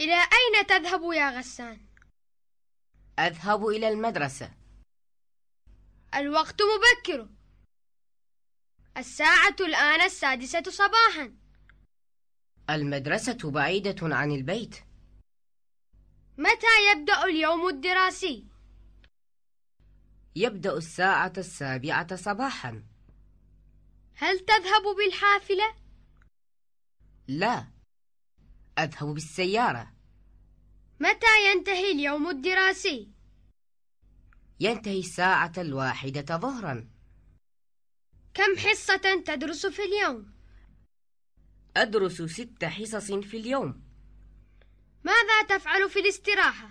إلى أين تذهب يا غسان؟ أذهب إلى المدرسة. الوقت مبكر. الساعة الآن 6:00 صباحا. المدرسة بعيدة عن البيت. متى يبدأ اليوم الدراسي؟ يبدأ الساعة 7:00 صباحا. هل تذهب بالحافلة؟ لا، أذهب بالسيارة. متى ينتهي اليوم الدراسي؟ ينتهي الساعة 1:00 ظهرا. كم حصة تدرس في اليوم؟ أدرس 6 حصص في اليوم. ماذا تفعل في الاستراحة؟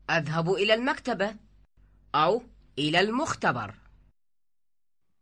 أذهب إلى المكتبة أو إلى المختبر.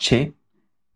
6।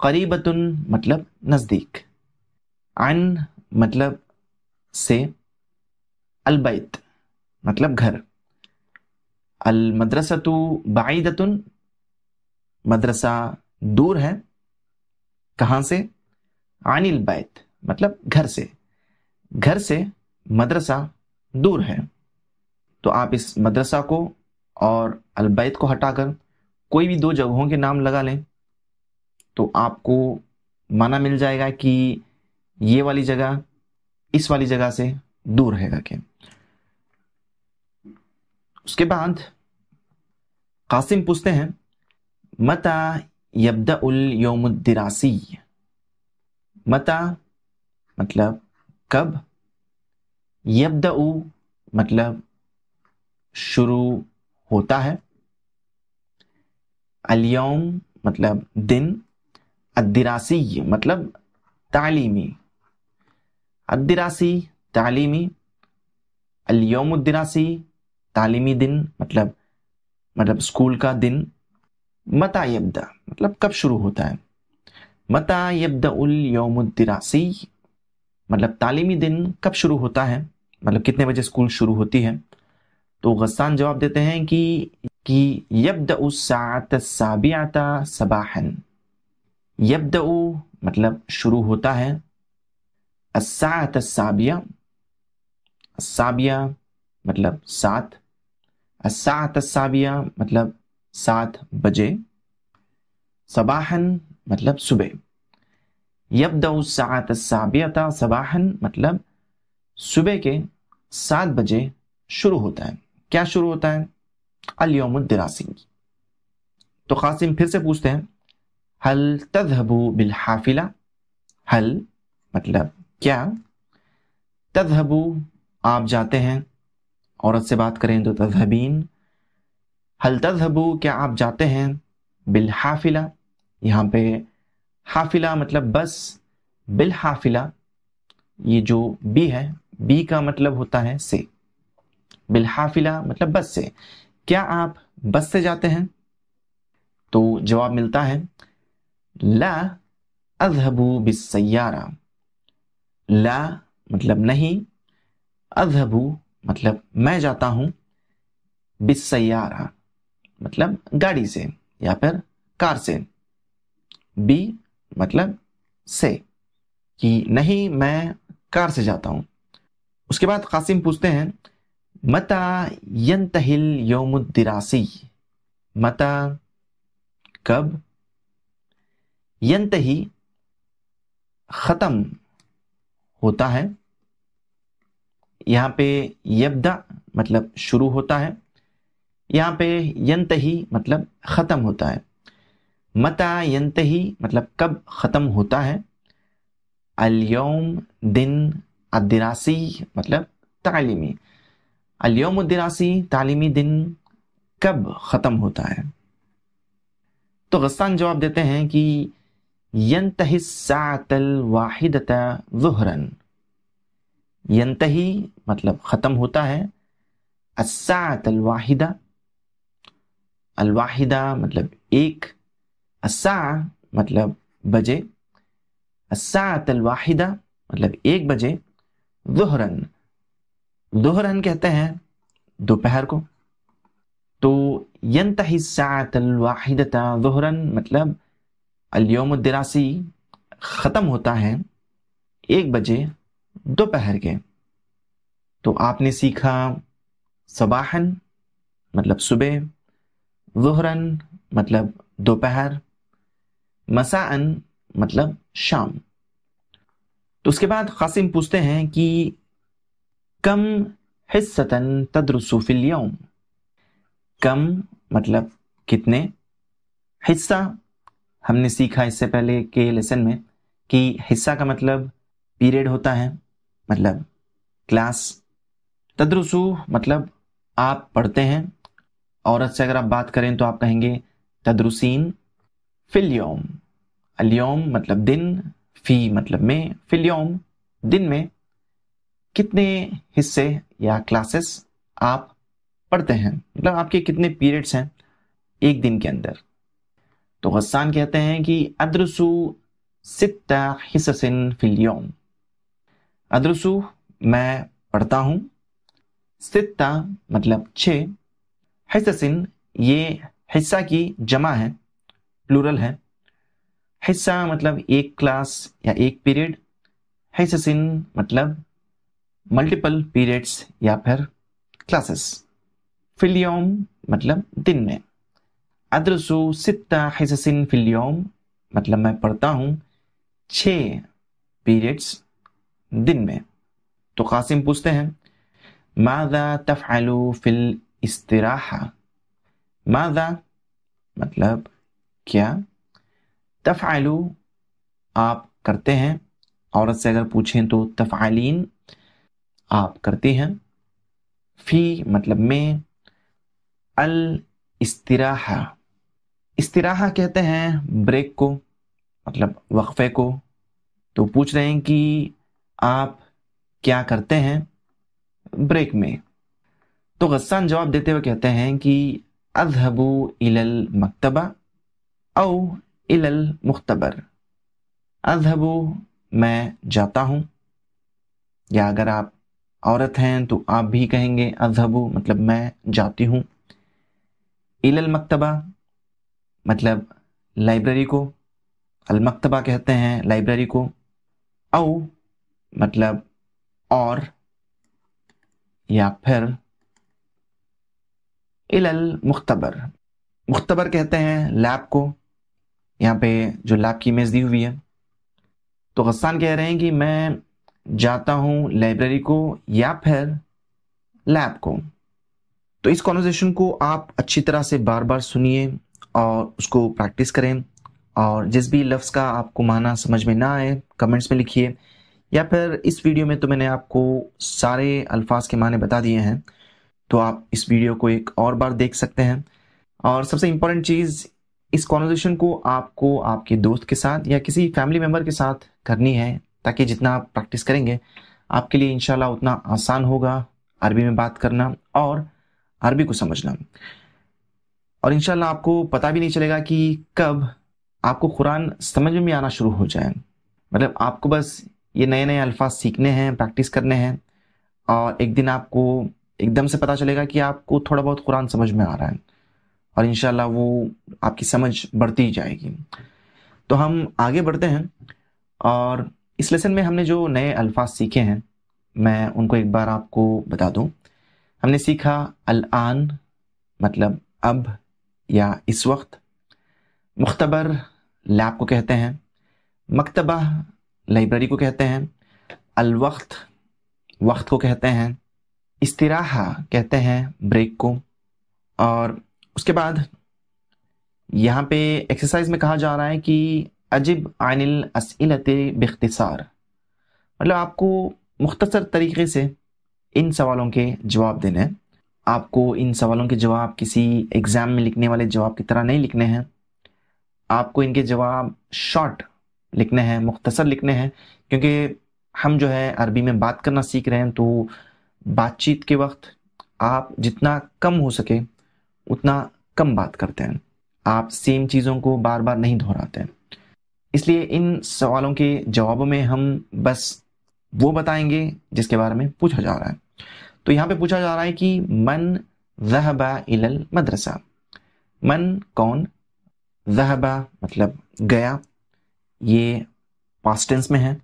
قریبتن مطلب نزدیک، عن مطلب سے، البیت مطلب گھر، المدرسۃ بعیدتن مدرسہ دور ہے، کہاں سے؟ عن البیت مطلب گھر سے، گھر سے مدرسہ دور ہے۔ تو آپ اس مدرسہ کو اور البیت کو ہٹا کر کوئی بھی دو جگہوں کے نام لگا لیں تو آپ کو معنی مل جائے گا کہ یہ والی جگہ اس والی جگہ سے دور ہے گا کہ۔ اس کے بعد قاسم پوچھتے ہیں متى یبدأ الیوم الدراسی، متى مطلب کب، یبدأ مطلب شروع ہوتا ہے، الیوم مطلب دن، الدراسی مطلب تعلیمی، الدراسی تعلیمی، الیوم الدراسی تعلیمی دن مطلب اسکول کا دن، متى یبدأ مطلب کب شروع ہوتا ہے، متى یبدأ الیوم الدراسی مطلب تعلیمی دن کب شروع ہوتا ہے، مطلب کتنے بجے اسکول شروع ہوتی ہے۔ تو غسان جواب دیتے ہیں کہ یبدأ الساعة السابعة صباحا، یبدأ مطلب شروع ہوتا ہے، الساعة السابعة، السابعة مطلب 7، الساعة السابعة مطلب 7 بجے، صباحا مطلب صبح، یبدأ الساعة السابعة صباحا مطلب صبح کے 7 بجے شروع ہوتا ہے۔ کیا شروع ہوتا ہے؟ الیوم الدراسی۔ تو قاسم پھر سے پوچھتے ہیں هل تذهب بالحافلہ، هل مطلب کیا، تذهب آپ جاتے ہیں، عورت سے بات کریں تو تذهبین، هل تذهب کیا آپ جاتے ہیں، بالحافلہ یہاں پہ حافلہ مطلب بس، بالحافلہ یہ جو بی ہے، بی کا مطلب ہوتا ہے سے، بالحافلہ مطلب بس سے، کیا آپ بس سے جاتے ہیں؟ تو جواب ملتا ہے لا اذهب بالسیارہ، لا مطلب نہیں، اذهب مطلب میں جاتا ہوں، بالسیارہ مطلب گاڑی سے یا پھر کار سے، بی مطلب سے کہ نہیں میں کار سے جاتا ہوں۔ اس کے بعد قاسم پوچھتے ہیں متى ينتهي اليوم الدراسی، متى کب، ینتہی ختم ہوتا ہے، یہاں پہ یبدأ مطلب شروع ہوتا ہے، یہاں پہ ینتہی مطلب ختم ہوتا ہے، متى ینتہی مطلب کب ختم ہوتا ہے، الیوم دن، الدراسی مطلب تعلیمی، الیوم الدراسی تعلیمی دن کب ختم ہوتا ہے۔ تو غسان جواب دیتے ہیں کہ ینتہی الساعة الواحدة ظہرا، ینتہی مطلب ختم ہوتا ہے، الساعة الواحدة، الواحدہ مطلب ایک، الساعة مطلب بجے، الساعة الواحدة مطلب 1 بجے، ظہراً، ظہراً کہتے ہیں دوپہر کو۔ تو ینتہی الساعة الواحدة ظہراً مطلب الیوم الدراسی ختم ہوتا ہے 1 بجے دوپہر کے۔ تو آپ نے سیکھا صباحاً مطلب صبح، ظہراً مطلب دوپہر، مساءً مطلب شام۔ تو اس کے بعد قاسم پوچھتے ہیں کہ کم حصۃً تدرس فی اليوم، کم مطلب کتنے، حصہ ہم نے سیکھا اس سے پہلے کے لیسن میں کہ حصہ کا مطلب پیریڈ ہوتا ہے، مطلب کلاس، تدرسو مطلب آپ پڑھتے ہیں، عورت سے اگر آپ بات کریں تو آپ کہیں گے تدرسین، فی اليوم، اليوم مطلب دن، فی مطلب میں، فی اليوم دن میں کتنے حصے یا کلاسز آپ پڑھتے ہیں، مطلب آپ کے کتنے پیریڈز ہیں ایک دن کے اندر۔ تو غسان کہتے ہیں کہ ادرسو 6 حصص فی اليوم. ادرسو میں پڑھتا ہوں، 6 مطلب 6، حصص یہ حصہ کی جمع ہے، پلورل ہے. حصہ مطلب ایک کلاس یا ایک پیریڈ، حصص مطلب ملٹیپل پیریڈس یا پھر کلاسز. فی اليوم مطلب دن میں. ادرسو 6 حصص فی اليوم مطلب میں پڑھتا ہوں 6 پیریڈس دن میں. تو قاسم پوچھتے ہیں ماذا تفعل فی الاستراحہ. ماذا مطلب کیا، تفعل آپ کرتے ہیں، عورت سے اگر پوچھیں تو تفعلین آپ کرتے ہیں، فی مطلب میں، الاستراحہ، استراحہ کہتے ہیں بریک کو، مطلب وقفے کو. تو پوچھ رہے ہیں کہ آپ کیا کرتے ہیں بریک میں. تو غسان جواب دیتے ہوئے کہتے ہیں کہ اذهب الى المکتبہ او الى المختبر. اذهب میں جاتا ہوں، یا اگر آپ عورت ہیں تو آپ بھی کہیں گے اذهب مطلب میں جاتی ہوں. الى المکتبہ مطلب لائبریری کو، المکتبہ کہتے ہیں لائبریری کو. او مطلب اور، یا پھر الى المختبر، مختبر کہتے ہیں لیب کو. یہاں پہ جو لیب کی امیج دی ہوئی ہے. تو غسان کہہ رہے ہیں کہ میں جاتا ہوں لائبریری کو یا پھر لیب کو. تو اس کانورسیشن کو آپ اچھی طرح سے بار بار سنیے اور اس کو پریکٹس کریں، اور جس بھی لفظ کا آپ کو معنی سمجھ میں نہ آئے کمنٹس میں لکھیے، یا پھر اس ویڈیو میں تو میں نے آپ کو سارے الفاظ کے معنی بتا دیے ہیں، تو آپ اس ویڈیو کو ایک اور بار دیکھ سکتے ہیں. اور سب سے امپورٹنٹ چیز، اس کانورسیشن کو آپ کے دوست کے ساتھ یا کسی فیملی ممبر کے ساتھ کرنی ہے، تاکہ جتنا آپ پریکٹس کریں گے آپ کے لیے انشاءاللہ اتنا آسان ہوگا عربی میں بات کرنا اور عربی کو سمجھنا. اور انشاءاللہ آپ کو پتہ بھی نہیں چلے گا کہ کب آپ کو قرآن سمجھ میں آنا شروع ہو جائے. مطلب آپ کو بس یہ نئے نئے الفاظ سیکھنے ہیں، پریکٹس کرنے ہیں، اور ایک دن آپ کو ایک دم سے پتہ چلے گا کہ آپ کو تھوڑا بہت قرآن سمجھ میں آ رہا ہے، اور انشاءاللہ وہ آپ کی سمجھ بڑھتی جائے گی. تو ہم آگے بڑھتے ہیں، اور اس لیسن میں ہم نے جو نئے الفاظ سیکھے ہیں میں ان کو ایک بار آپ کو بتا دوں. ہم نے سیکھا الآن مطلب اب یا اس وقت، مختبر لیب کو کہتے ہیں، مکتبہ لائبریری کو کہتے ہیں، الوقت وقت کو کہتے ہیں، استراحہ کہتے ہیں بریک کو. اور اس کے بعد یہاں پہ ایکسرسائز میں کہا جا رہا ہے کہ اجب عن الاسئلۃ باختصار، مطلب آپ کو مختصر طریقے سے ان سوالوں کے جواب دینے ہیں. آپ کو ان سوالوں کے جواب کسی ایگزام میں لکھنے والے جواب کی طرح نہیں لکھنے ہیں. آپ کو ان کے جواب شارٹ لکھنے ہیں، مختصر لکھنے ہیں، کیونکہ ہم جو ہے عربی میں بات کرنا سیکھ رہے ہیں، تو بات چیت کے وقت آپ جتنا کم ہو سکے اتنا کم بات کرتے ہیں. آپ سیم چیزوں کو بار بار نہیں دہراتے ہیں. اس لیے ان سوالوں کے جوابوں میں ہم بس وہ بتائیں گے جس کے بارے میں پوچھا جا رہا ہے. تو یہاں پہ پوچھا جا رہا ہے کہ من ذهب الى المدرسہ. من کون، ذهب مطلب گیا، یہ پاسٹ ٹینس میں ہے.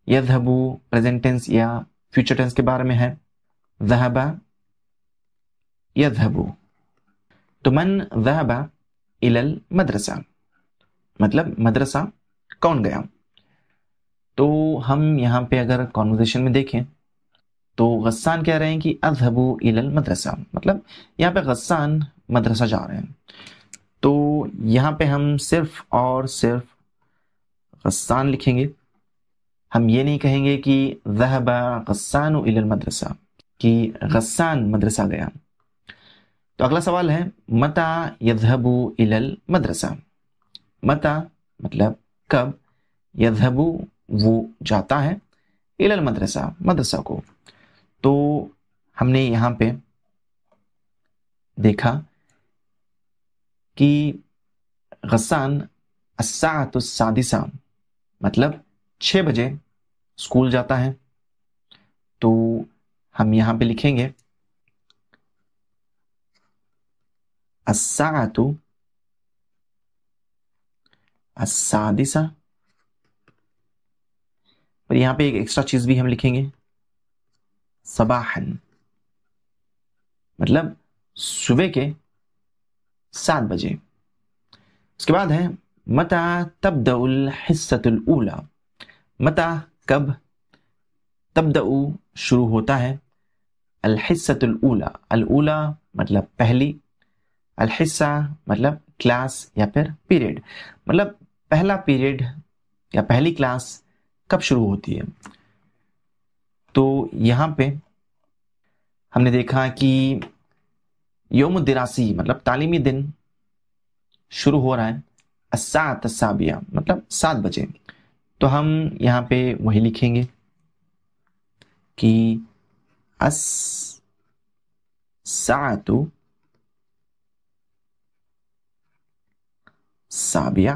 یذهب پریزنٹ ٹینس یا فیوچر ٹینس کے بارے میں ہے. ذهب یذهب. تو من ذهب الى المدرسہ مطلب مدرسہ کون گیا. تو ہم یہاں پہ اگر کانورسیشن میں دیکھیں تو غسان کہہ رہے ہیں کہ اذهب الى المدرسہ، مطلب یہاں پہ غسان مدرسہ جا رہے ہیں. تو یہاں پہ ہم صرف اور صرف غسان لکھیں گے. ہم یہ نہیں کہیں گے کہ ذهب غسان الى المدرسہ، کہ غسان مدرسہ گیا. تو اگلا سوال ہے متى يذهب الى المدرسہ. متى مطلب کب، يذهب وہ جاتا ہے، الى المدرسہ مدرسہ کو. تو ہم نے یہاں پہ دیکھا کہ غسان الساعة السادسة مطلب 6 بجے اسکول جاتا ہے. تو ہم یہاں پہ لکھیں گے الساعة السادسة. اور یہاں پہ ایک ایکسٹرا چیز بھی ہم لکھیں گے صباحا مطلب صبح کے 7 بجے. اس کے بعد ہے متى تبدأ الحصة الأولى. متى کب، تبدأ شروع ہوتا ہے، الحصة الأولى، الأولى مطلب پہلی، الحصہ مطلب کلاس یا پھر پیریڈ، مطلب پہلا پیریڈ یا پہلی کلاس کب شروع ہوتی ہے. تو یہاں پہ ہم نے دیکھا کہ یوم الدراسی مطلب تعلیمی دن شروع ہو رہا ہے الساعة السابعة مطلب 7 بجے. تو ہم یہاں پہ وہی لکھیں گے کہ الساعة السابعة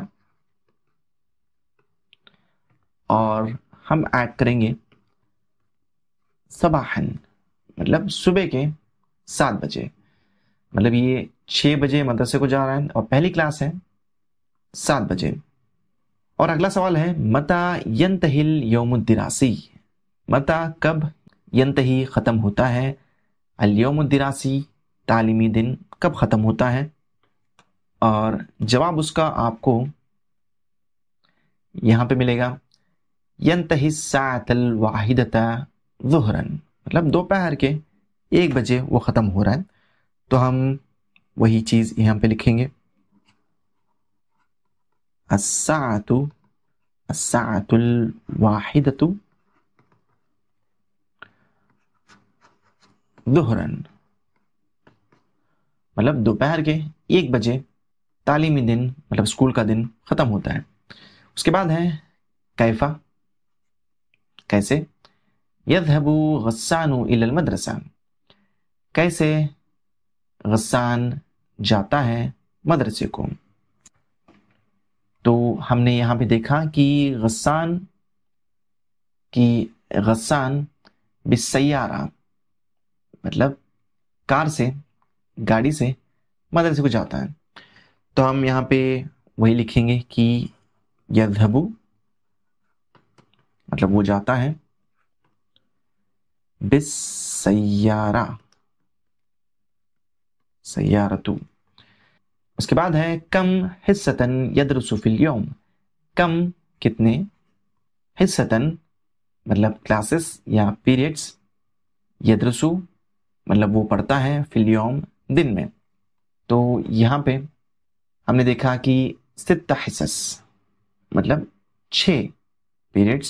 اور ہم ایڈ کریں گے صباحا مطلب صبح کے 7 بجے. مطلب یہ 6 بجے مدرسے کو جا رہا ہے اور پہلی کلاس ہے 7 بجے. اور اگلا سوال ہے متى ينتهي اليوم الدراسي. متى کب، ينتهي ختم ہوتا ہے، اليوم الدراسي تعلیمی دن کب ختم ہوتا ہے. اور جواب اس کا آپ کو یہاں پہ ملے گا ينتهي الساعة الواحدة ظهرا مطلب دوپہر کے 1 بجے وہ ختم ہو رہا ہے. تو ہم وہی چیز یہاں پہ لکھیں گے الساعة الواحدة ظهرا مطلب دوپہر کے 1 بجے تعلیمی دن مطلب اسکول کا دن ختم ہوتا ہے. اس کے بعد ہے کیفا، کیسے، يذهب غسان الى المدرسة. کیسے غسان جاتا ہے مدرسے کو. تو ہم نے یہاں پہ دیکھا کہ غسان بالسیارہ مطلب کار سے، گاڑی سے مدرسے کو جاتا ہے. تو ہم یہاں پہ وہی لکھیں گے کہ یذهب مطلب وہ جاتا ہے، بالسیارہ سیارتو. اس کے بعد ہے کم حصتاً یدرس فی اليوم. کم کتنے، حصتاً مطلب کلاسز یا پیریڈس، یدرسو مطلب وہ پڑھتا ہے، فی اليوم دن میں. تو یہاں پہ ہم نے دیکھا کہ 6 حصص مطلب 6 پیریڈس.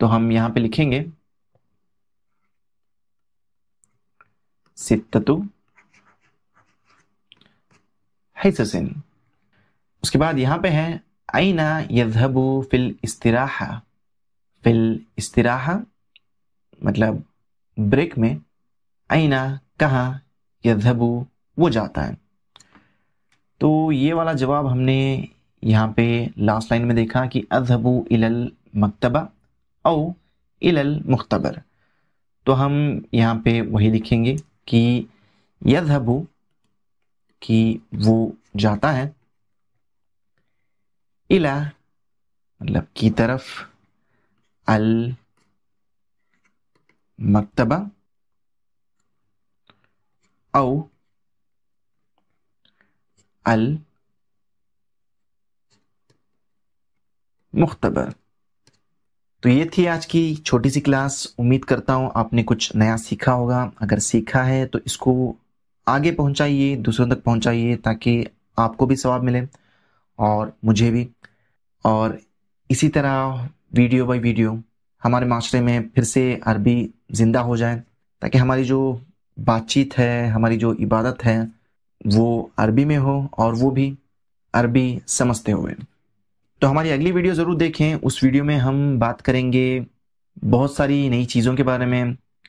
تو ہم یہاں پہ لکھیں گے 6 حصص. اس کے بعد یہاں پہ ہے أين يذهب في الاستراحة. فی الاستراحة مطلب بریک میں، أين کہاں، يذهب وہ جاتا ہے. تو یہ والا جواب ہم نے یہاں پہ لاسٹ لائن میں دیکھا کہ أذهب إلى المكتبة أو إلى المختبر. تو ہم یہاں پہ وہی لکھیں گے کہ يذهب کہ وہ جاتا ہے، إلى مطلب کی طرف، المکتبہ او المختبر. تو یہ تھی آج کی چھوٹی سی کلاس. امید کرتا ہوں آپ نے کچھ نیا سیکھا ہوگا. اگر سیکھا ہے تو اس کو آگے پہنچائیے، دوسروں تک پہنچائیے تاکہ آپ کو بھی ثواب ملے اور مجھے بھی. اور اسی طرح ویڈیو بائی ویڈیو ہمارے معاشرے میں پھر سے عربی زندہ ہو جائے تاکہ ہماری جو بات چیت ہے، ہماری جو عبادت ہے وہ عربی میں ہو اور وہ بھی عربی سمجھتے ہوئے. تو ہماری اگلی ویڈیو ضرور دیکھیں. اس ویڈیو میں ہم بات کریں گے بہت ساری نئی چیزوں کے بارے میں،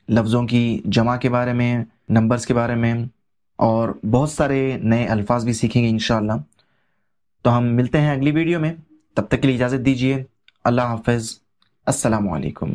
لفظوں کی جمع کے بارے میں، نمبرز کے بارے میں اور بہت سارے نئے الفاظ بھی سیکھیں گے انشاءاللہ. تو ہم ملتے ہیں اگلی ویڈیو میں. تب تک کے لیے اجازت دیجیے. اللہ حافظ. السلام علیکم.